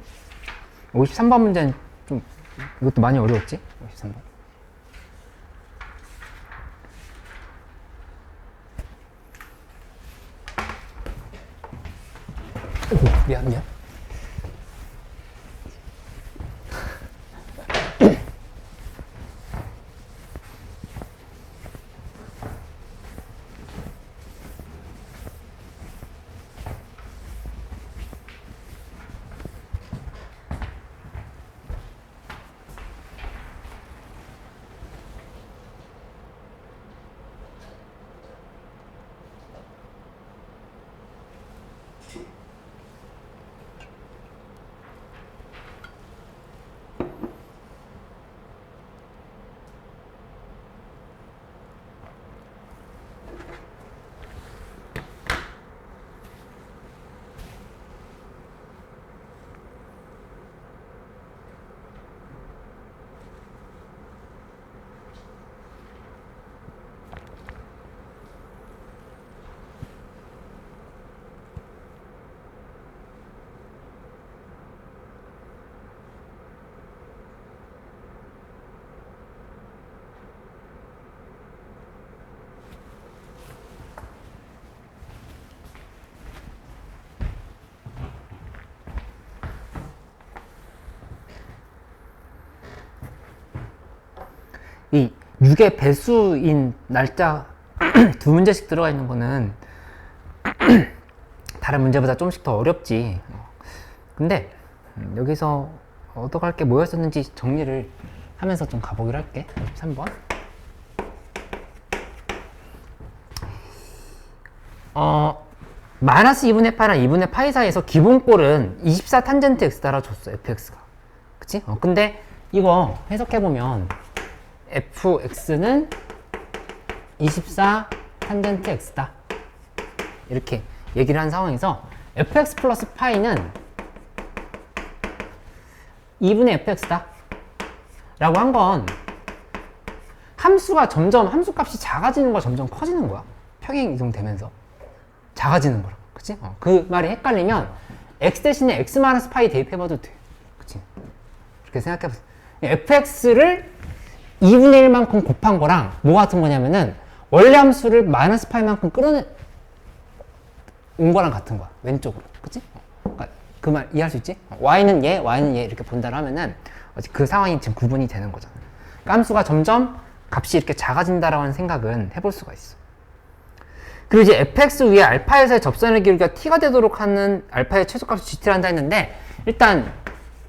53번 문제는 좀 이것도 많이 어려웠지? 53번. 미안. 이 6의 배수인 날짜 두 문제씩 들어가 있는 거는 다른 문제보다 조금씩 더 어렵지. 근데 여기서 얻어갈 게 뭐였었는지 정리를 하면서 좀 가보기로 할게. 3번. 마이너스 2분의 파랑 2분의 파이 사이에서 기본꼴은 24 탄젠트 x다라고 줬어, fx가. 그치? 근데 이거 해석해보면 fx는 24 탄젠트 x다. 이렇게 얘기를 한 상황에서 fx 플러스 파이는 2분의 fx다. 라고 한 건 함수가 점점, 함수값이 작아지는 거야, 점점 커지는 거야. 평행 이동되면서. 작아지는 거라. 그치? 그 말이 헷갈리면 x 대신에 x 마이너스 파이 대입해봐도 돼. 그치? 이렇게 생각해보세요. fx를 2분의 1만큼 곱한 거랑 뭐 같은 거냐면은 원래 함수를 마이너스 파이만큼 끌어낸 거랑 같은 거야. 왼쪽으로. 그치? 그러니까 그 말 이해할 수 있지? y는 얘, y는 얘 이렇게 본다고 하면은 그 상황이 지금 구분이 되는 거잖아. 그러니까 함수가 점점 값이 이렇게 작아진다라고 하는 생각은 해볼 수가 있어. 그리고 이제 fx 위에 알파에서의 접선의 길이가 t가 되도록 하는 알파의 최소값을 gt를 한다 했는데, 일단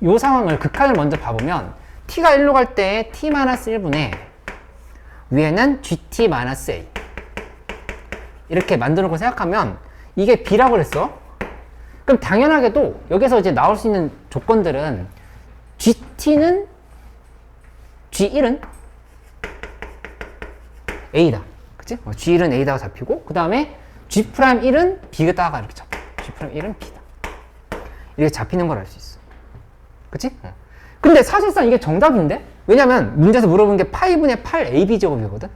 이 상황을 극한을 먼저 봐보면 t가 1로 갈 때 t-1분의 위에는 gt-a 이렇게 만들어 놓고 생각하면 이게 b라고 그랬어. 그럼 당연하게도 여기서 이제 나올 수 있는 조건들은 GT는 G1은 A다. 그치? G1은 A다가 잡히고, 그 다음에 G'1은 B다가 이렇게 잡혀. G'1은 B다. 이렇게 잡히는 걸 알 수 있어. 그치? 근데 사실상 이게 정답인데? 왜냐면 문제에서 물어본 게 파이분의 8AB 제곱이거든?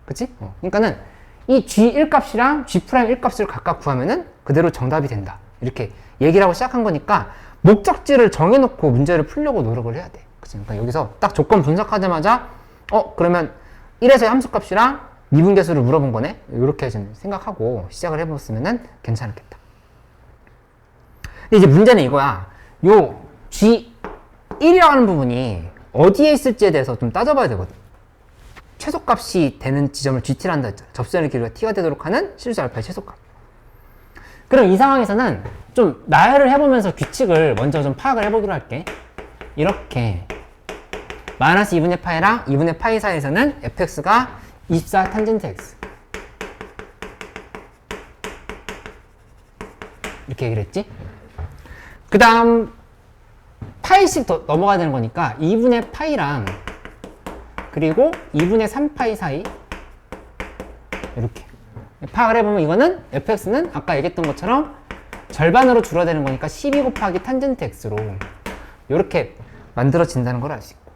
그치? 그러니까는 이 G1 값이랑 G'1 값을 각각 구하면은 그대로 정답이 된다. 이렇게 얘기를 하고 시작한 거니까 목적지를 정해놓고 문제를 풀려고 노력을 해야 돼. 그치? 그러니까 여기서 딱 조건 분석하자마자 그러면 1에서의 함수값이랑 미분계수를 물어본 거네? 이렇게 좀 생각하고 시작을 해봤으면 괜찮겠다. 근데 이제 문제는 이거야. 요 G1이라는 부분이 어디에 있을지에 대해서 좀 따져봐야 되거든. 최소값이 되는 지점을 GT라 한다 했잖아. 접선의 길이가 T가 되도록 하는 실수 알파의 최소값. 그럼 이 상황에서는 좀 나열을 해보면서 규칙을 먼저 좀 파악을 해보기로 할게. 이렇게 마이너스 2분의 파이랑 2분의 파이 사이에서는 fx가 24 탄젠트 x 이렇게 얘기를 했지. 그 다음 파이씩 더 넘어가야 되는 거니까 2분의 파이랑 그리고 2분의 3파이 사이 이렇게 파악을 해보면 이거는 fx는 아까 얘기했던 것처럼 절반으로 줄어드는 거니까 12 곱하기 탄젠트 x로 이렇게 만들어진다는 걸 알 수 있고,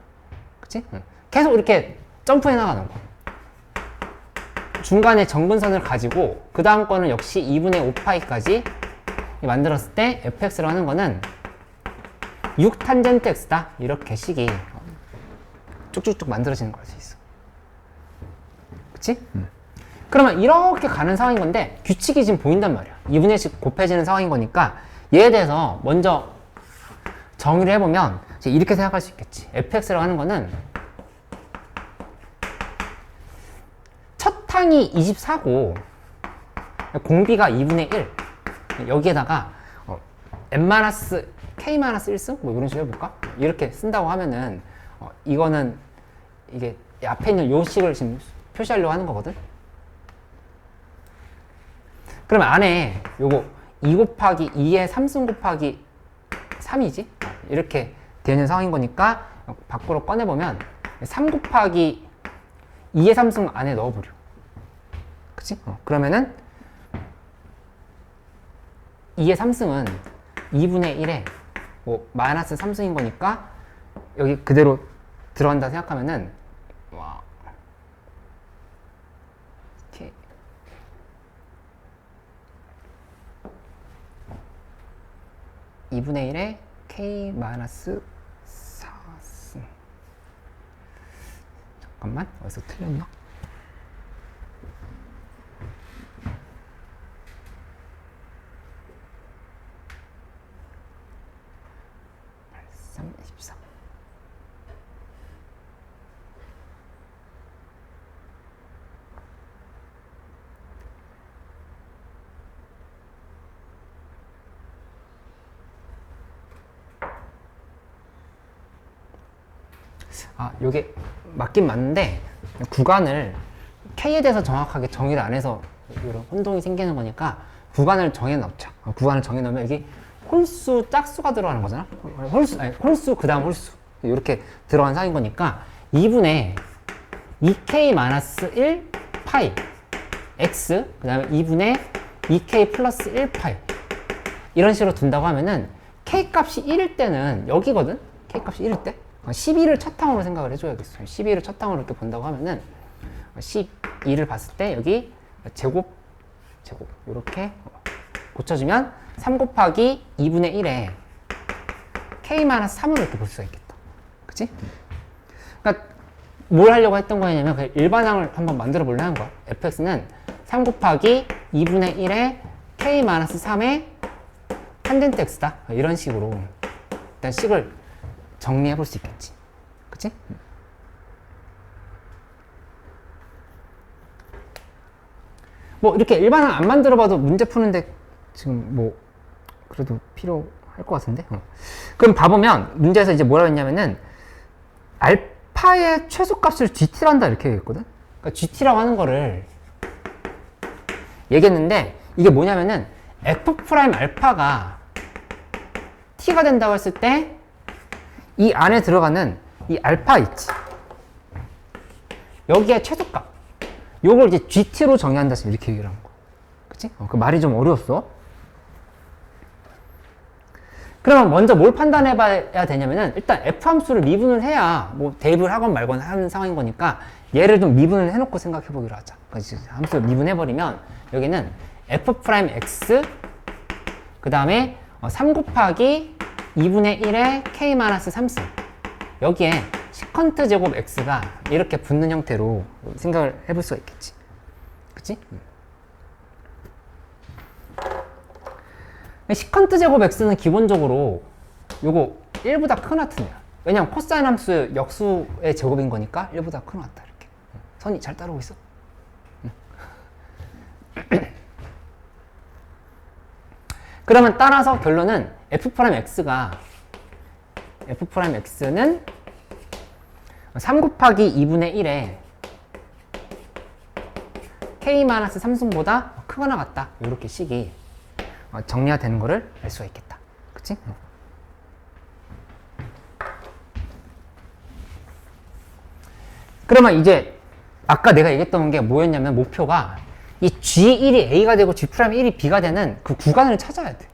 그치? 계속 이렇게 점프해 나가는 거. 중간에 정근선을 가지고 그 다음 거는 역시 2분의 5파이까지 만들었을 때 fx라고 하는 거는 6 탄젠트 x다. 이렇게 식이 쭉쭉쭉 만들어지는 걸 알 수 있어. 그치? 그러면 이렇게 가는 상황인 건데 규칙이 지금 보인단 말이야. 2분의 1씩 곱해지는 상황인 거니까 얘에 대해서 먼저 정의를 해보면 이제 이렇게 생각할 수 있겠지. fx라고 하는 거는 첫 항이 24고 공비가 2분의 1 여기에다가 n-k-1승? 뭐 이런 식으로 해볼까? 이렇게 쓴다고 하면은 이거는 이게 앞에 있는 요 식을 지금 표시하려고 하는 거거든? 그러면 안에 요거 2 곱하기 2의 3승 곱하기 3이지? 이렇게 되는 상황인 거니까 밖으로 꺼내보면 3 곱하기 2의 3승 안에 넣어버려. 그치? 그러면은 2의 3승은 2분의 1에 뭐 마이너스 3승인 거니까 여기 그대로 들어간다 생각하면은 와. 이렇게 2분의 1에 k 마이너스 4승. 잠깐만, 어디서 틀렸나? 요게 맞긴 맞는데 구간을 K에 대해서 정확하게 정의를 안 해서 이런 혼동이 생기는 거니까 구간을 정해 넣자. 구간을 정해 넣으면 여기 홀수, 짝수가 들어가는 거잖아. 홀수 그 다음 홀수 이렇게 들어간 상인 거니까 2분의 2K-1 파이 X 그 다음에 2분의 2K 플러스 1 파이 이런 식으로 둔다고 하면은 K 값이 1일 때는 여기거든? K 값이 1일 때? 12를 첫항으로 생각을 해줘야겠어. 12를 첫항으로 이렇게 본다고 하면은 12를 봤을 때 여기 제곱 이렇게 고쳐주면 3 곱하기 2분의 1에 K-3으로 이렇게 볼 수가 있겠다. 그치? 그러니까 뭘 하려고 했던 거냐면 그냥 일반항을 한번 만들어 보려고 하는 거야. fx는 3 곱하기 2분의 1에 K-3의 탄젠트 x다. 이런 식으로 일단 식을 정리해 볼 수 있겠지. 그치? 뭐 이렇게 일반항 안 만들어 봐도 문제 푸는데 지금 뭐 그래도 필요할 것 같은데? 그럼 봐보면 문제에서 이제 뭐라고 했냐면은 알파의 최소값을 GT란다 이렇게 얘기했거든? 그러니까 GT라고 하는 거를 얘기했는데 이게 뭐냐면은 F 프라임 알파가 T가 된다고 했을 때 이 안에 들어가는 이 알파 있지. 여기에 최소값. 요걸 이제 GT로 정의한다 이렇게 얘기를 하는 거. 그치? 그 말이 좀 어려웠어. 그러면 먼저 뭘 판단해 봐야 되냐면은 일단 F 함수를 미분을 해야 뭐 대입을 하건 말건 하는 상황인 거니까 얘를 좀 미분을 해놓고 생각해 보기로 하자. 그래서 함수를 미분해 버리면 여기는 F 프라임 X 그 다음에 3 곱하기 2분의 1의 K-3승 여기에 시컨트 제곱 X가 이렇게 붙는 형태로 생각을 해볼 수가 있겠지. 그치? 시컨트 제곱 X는 기본적으로 요거 1보다 큰 하트네요. 왜냐면 코사인 함수 역수의 제곱인 거니까 1보다 큰 하트 이렇게. 선이 잘 따르고 있어? 그러면 따라서 결론은 F'X는 3 곱하기 2분의 1에 K-3승보다 크거나 같다. 이렇게 식이 정리가 되는 거를 알 수가 있겠다. 그치? 그러면 이제 아까 내가 얘기했던 게 뭐였냐면 목표가 이 G1이 A가 되고 G'1이 B가 되는 그 구간을 찾아야 돼.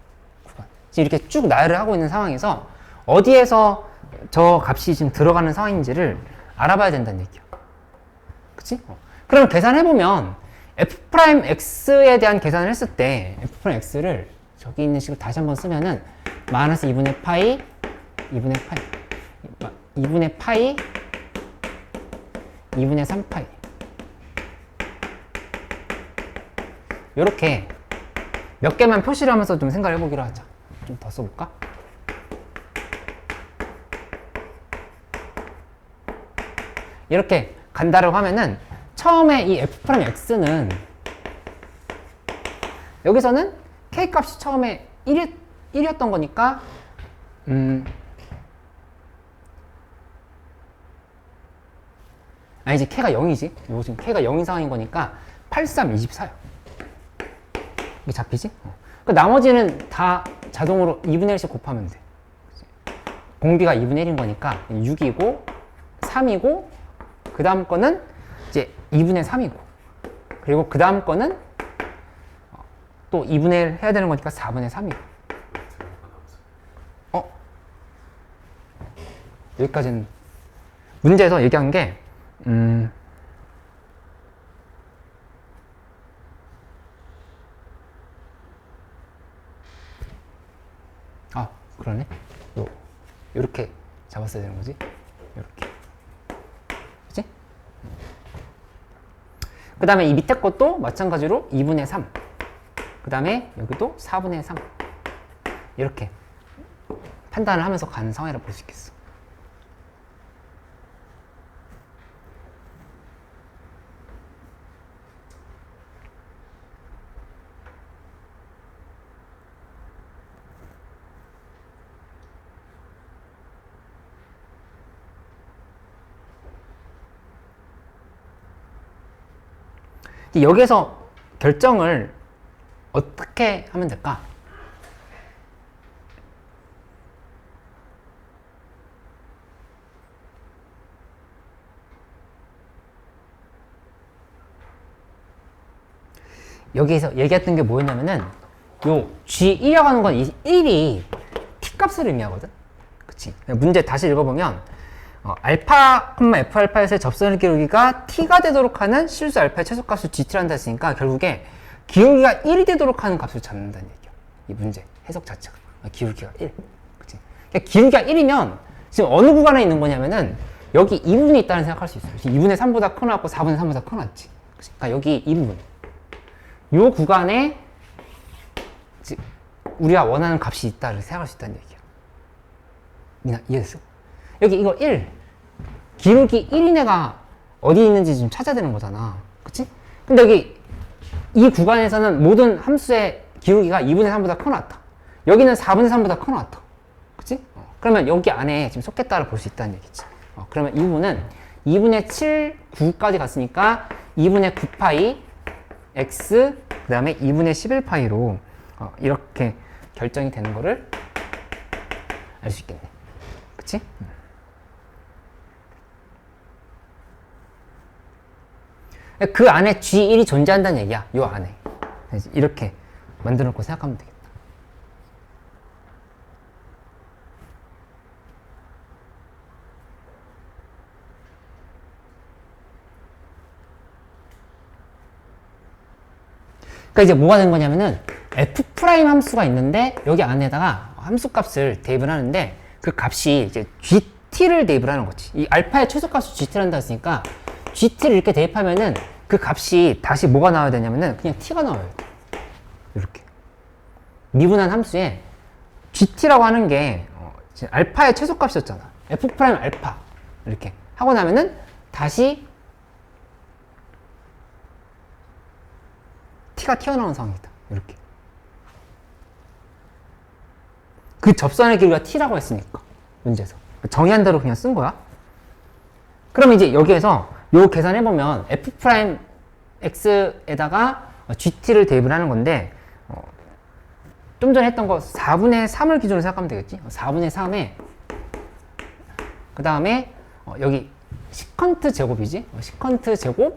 구간. 이렇게 쭉 나열을 하고 있는 상황에서 어디에서 저 값이 지금 들어가는 상황인지를 알아봐야 된다는 얘기야. 그치? 그럼 계산해보면 F'X에 대한 계산을 했을 때 F'X를 저기 있는 식으로 다시 한번 쓰면은 마이너스 2분의 파이 2분의 3파이 요렇게 몇 개만 표시를 하면서 좀 생각을 해보기로 하자. 좀 더 써볼까? 이렇게 간다라고 하면은 처음에 이 F'X는 여기서는 K 값이 처음에 1이었던 거니까 이제 K가 0이지. 이거 지금 K가 0인 상황인 거니까 83, 24요. 이게 잡히지? 그 나머지는 다 자동으로 2분의 1씩 곱하면 돼. 공비가 2분의 1인 거니까 6이고 3이고 그 다음 거는 이제 2분의 3이고 그리고 그 다음 거는 또 2분의 1 해야 되는 거니까 4분의 3이고 여기까지는 문제에서 얘기한 게 그러네. 요렇게 잡았어야 되는 거지. 요렇게. 그치? 그 다음에 이 밑에 것도 마찬가지로 2분의 3. 그 다음에 여기도 4분의 3. 이렇게 판단을 하면서 가는 상황이라고 볼 수 있겠어. 여기서 결정을 어떻게 하면 될까? 여기서 얘기했던 게 뭐였냐면은 요 G1이라고 하는 건 이 1이 T값을 의미하거든. 그치? 문제 다시 읽어보면 알파, F 알파에서의 접선의 기울기가 T가 되도록 하는 실수 알파의 최소값을 GT란다 했으니까 결국에 기울기가 1이 되도록 하는 값을 잡는다는 얘기야. 이 문제 해석 자체가 기울기가 1. 그치? 그러니까 기울기가 1이면 지금 어느 구간에 있는 거냐면은 여기 이 부분이 있다는 생각할 수 있어요. 2분의 3보다 커놨고 4분의 3보다 커놨지. 그러니까 여기 이 부분. 요 구간에 우리가 원하는 값이 있다를 생각할 수 있다는 얘기야. 미나 이해됐어? 여기 이거 1 기울기 1인 애가 어디 있는지 좀 찾아야 되는 거잖아. 그치? 근데 여기 이 구간에서는 모든 함수의 기울기가 2분의 3보다 커놨다. 여기는 4분의 3보다 커놨다. 그치? 그러면 여기 안에 지금 속했다를 볼 수 있다는 얘기지. 그러면 이 부분은 2분의 7, 9까지 갔으니까 2분의 9파이 x 그 다음에 2분의 11파이로 이렇게 결정이 되는 거를 알 수 있겠네. 그치? 그 안에 G1이 존재한다는 얘기야. 요 안에. 이렇게 만들어 놓고 생각하면 되겠다. 그러니까 이제 뭐가 된 거냐면은 f' 함수가 있는데 여기 안에다가 함수 값을 대입을 하는데 그 값이 이제 gt를 대입을 하는 거지. 이 알파의 최소값을 gt란다 했으니까 gt를 이렇게 대입하면은 그 값이 다시 뭐가 나와야 되냐면은 그냥 t가 나와야 돼. 이렇게 미분한 함수에 gt라고 하는 게 알파의 최소값이었잖아. f' 알파 이렇게 하고 나면은 다시 t가 튀어나온 상황이다. 이렇게. 그 접선의 길이가 t라고 했으니까 문제에서 정의한 대로 그냥 쓴 거야. 그러면 이제 여기에서 요 계산해보면 f'x에다가 gt를 대입을 하는 건데 좀 전에 했던 거 4분의 3을 기준으로 생각하면 되겠지. 4분의 3에 그 다음에 여기 시컨트 제곱이지. 시컨트 제곱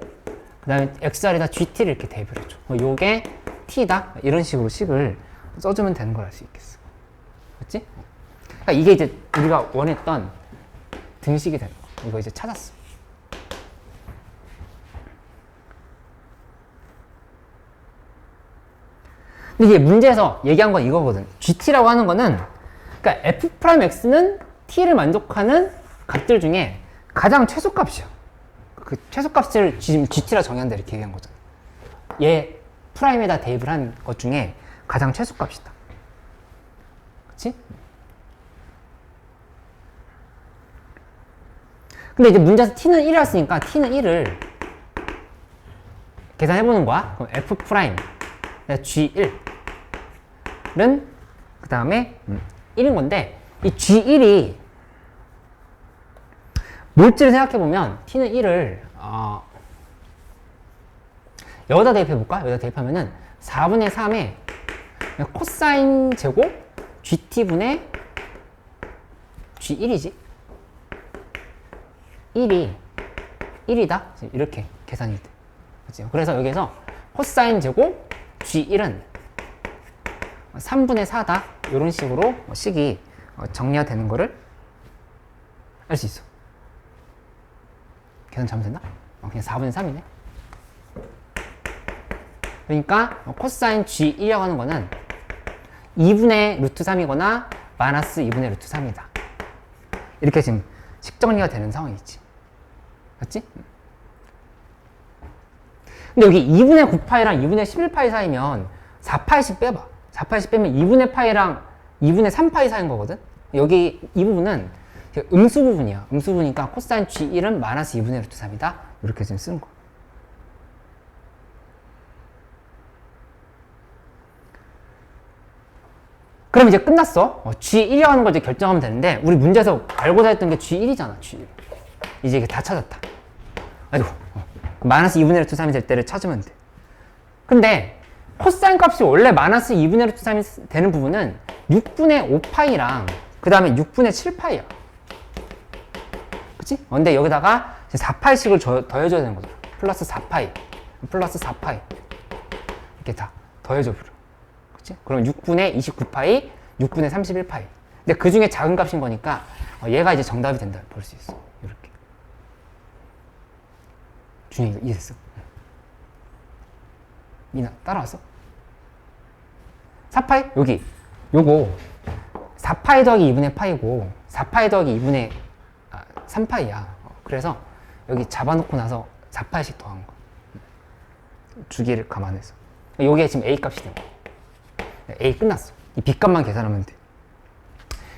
그 다음에 xr에다 gt를 이렇게 대입을 해줘. 요게 t다. 이런 식으로 식을 써주면 되는 걸 알 수 있겠어. 맞지? 그러니까 이게 이제 우리가 원했던 등식이 되는 거. 이거 이제 찾았어. 근데 이게 문제에서 얘기한 건 이거거든. gt라고 하는 거는 그러니까 f'x는 t를 만족하는 값들 중에 가장 최소값이야. 그 최소값을 지금 gt라 정의한다 이렇게 얘기한 거잖아. 얘 프라임에다 대입을 한 것 중에 가장 최소값이다. 그치? 근데 이제 문제에서 t는 1이었으니까 t는 1을 계산해보는 거야. 그럼 f 프라임 g1은 그 다음에 1인 건데 이 g1이 뭘지를 생각해보면 t는 1을 여기다 대입해볼까? 여기다 대입하면은 4분의 3에 코사인 제곱 gt분의 g1이지 1이 1이다 이렇게 계산이 돼. 그렇죠? 그래서 여기서 코사인 제곱 g1은 3분의 4다 이런 식으로 식이 정리가 되는 거를 알 수 있어. 계산 잘못했나? 그냥 4분의 3이네. 그러니까 코사인 G1이라고 하는 거는 2분의 루트 3이거나 마이너스 2분의 루트 3이다. 이렇게 지금 식정리가 되는 상황이지. 맞지? 근데 여기 2분의 9파이랑 2분의 11파이 사이면 4파이씩 빼봐. 4파이씩 빼면 2분의 파이랑 2분의 3파이 사이인 거거든? 여기 이 부분은 음수 부분이야. 음수 부분이니까 코사인 G1은 마이너스 2분의 루트 3이다. 이렇게 지금 쓰는 거. 그럼 이제 끝났어. G1이라고 하는 걸 이제 결정하면 되는데, 우리 문제에서 알고자 했던 게 G1이잖아, G1. 이제 이게 다 찾았다. 아이고, 마이너스 2분의 루트 3이 될 때를 찾으면 돼. 근데 코사인 값이 원래 마이너스 2분의 루트 3이 되는 부분은 6분의 5파이랑 그 다음에 6분의 7파이야. 그치? 근데 여기다가 4파이씩을 더해줘야 되는 거죠. 플러스 4파이, 플러스 4파이. 이렇게 다 더해줘 버려. 그치? 그럼 6분의 29파이, 6분의 31파이. 근데 그 중에 작은 값인 거니까 얘가 이제 정답이 된다. 볼 수 있어. 이렇게. 준영이 이해됐어? 미나, 따라왔어? 4파이? 여기. 요거 4파이 더하기 2분의 파이고 4파이 더하기 2분의 3파이야. 그래서 여기 잡아놓고 나서 4파이씩 더한 거. 주기를 감안해서. 요게 지금 A 값이 된 거. A 끝났어. 이 B 값만 계산하면 돼.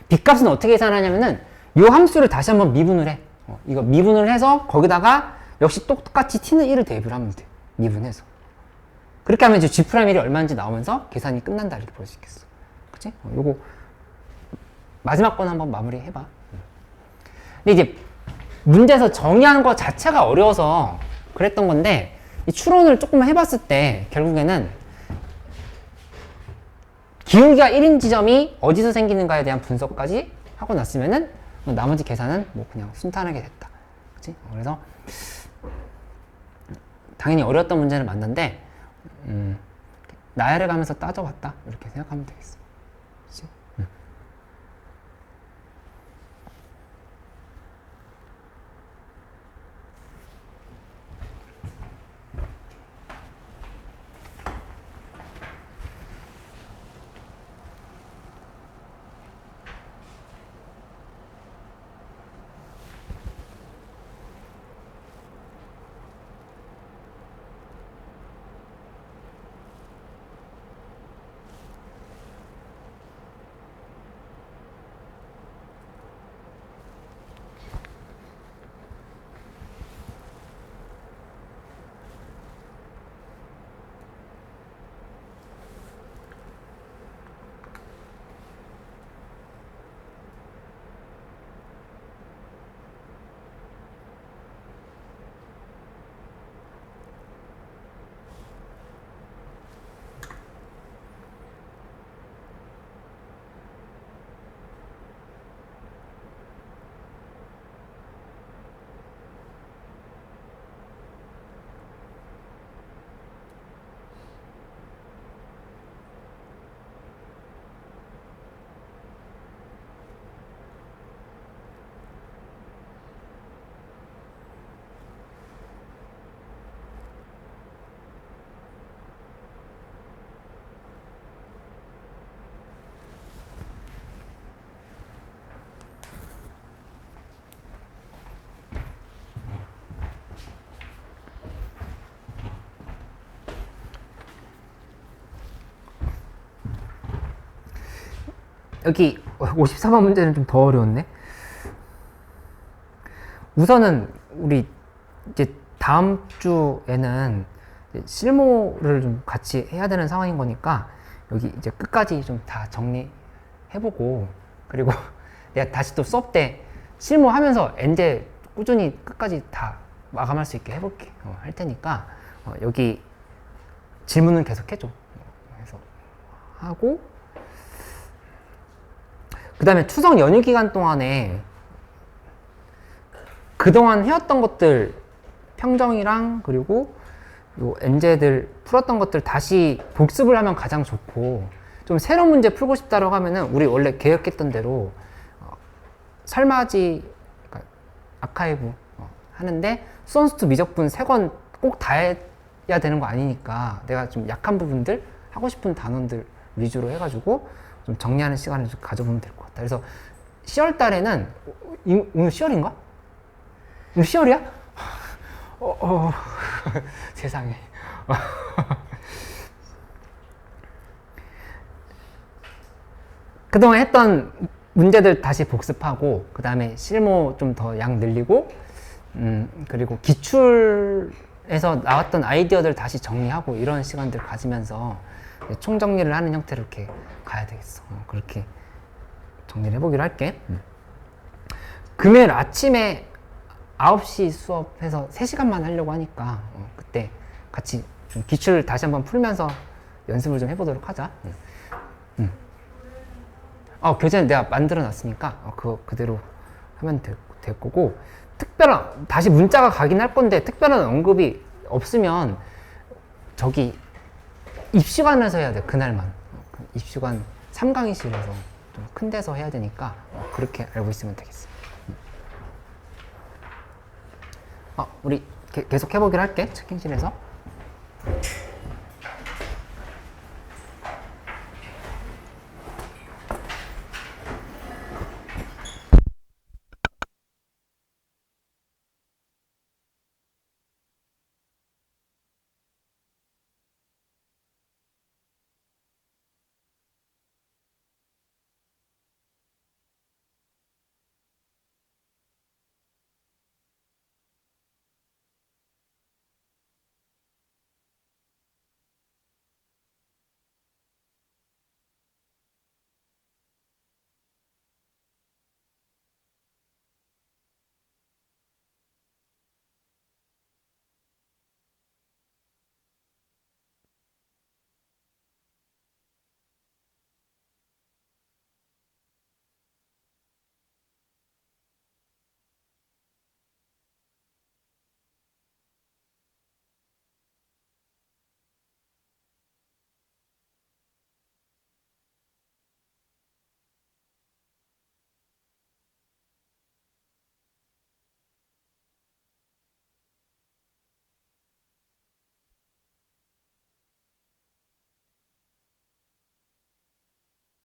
B 값은 어떻게 계산하냐면은 요 함수를 다시 한번 미분을 해. 이거 미분을 해서 거기다가 역시 똑같이 T는 1을 대입을 하면 돼. 미분해서. 그렇게 하면 이제 G'1이 얼마인지 나오면서 계산이 끝난다. 이렇게 볼 수 있겠어. 그치? 요거 마지막 건 한번 마무리 해봐. 근데 이제 문제에서 정의하는 것 자체가 어려워서 그랬던 건데 이 추론을 조금 해봤을 때 결국에는 기울기가 1인 지점이 어디서 생기는가에 대한 분석까지 하고 났으면은 나머지 계산은 뭐 그냥 순탄하게 됐다. 그치? 그래서 당연히 어려웠던 문제는 맞는데 나열해 가면서 따져봤다. 이렇게 생각하면 되겠어. 그치? 여기 54번 문제는 좀 더 어려웠네. 우선은 우리 이제 다음 주에는 실무를 좀 같이 해야 되는 상황인 거니까 여기 이제 끝까지 좀 다 정리해보고 그리고 내가 다시 또 수업 때 실무하면서 엔제 꾸준히 끝까지 다 마감할 수 있게 해볼게. 할 테니까 여기 질문은 계속 해줘. 그래서 하고 그 다음에 추석 연휴 기간 동안에 그동안 해왔던 것들 평정이랑 그리고 요 엔제들 풀었던 것들 다시 복습을 하면 가장 좋고 좀 새로운 문제 풀고 싶다라고 하면은 우리 원래 계획했던 대로 설마지 그러니까 아카이브 하는데 수원수투 미적분 3권 꼭 다 해야 되는 거 아니니까 내가 좀 약한 부분들 하고 싶은 단원들 위주로 해가지고 좀 정리하는 시간을 좀 가져보면 될 것 같다. 그래서 10월 달에는 오늘 10월인가? 오늘 10월이야? 세상에. 그동안 했던 문제들 다시 복습하고 그 다음에 실무 좀 더 양 늘리고 그리고 기출에서 나왔던 아이디어들 다시 정리하고 이런 시간들 가지면서 총정리를 하는 형태로 이렇게 가야 되겠어. 그렇게 정리를 해보기로 할게. 금요일 아침에 9시 수업해서 3시간만 하려고 하니까 그때 같이 좀 기출 다시 한번 풀면서 연습을 좀 해보도록 하자. 교재는 내가 만들어 놨으니까 그거 그대로 하면 될 거고, 특별한 다시 문자가 가긴 할 건데 특별한 언급이 없으면 저기 입시관에서 해야 돼. 그날만 입시관 3강의실에서 좀 큰 데서 해야 되니까 그렇게 알고 있으면 되겠어. 우리 계속 해보기로 할게. 채팅실에서.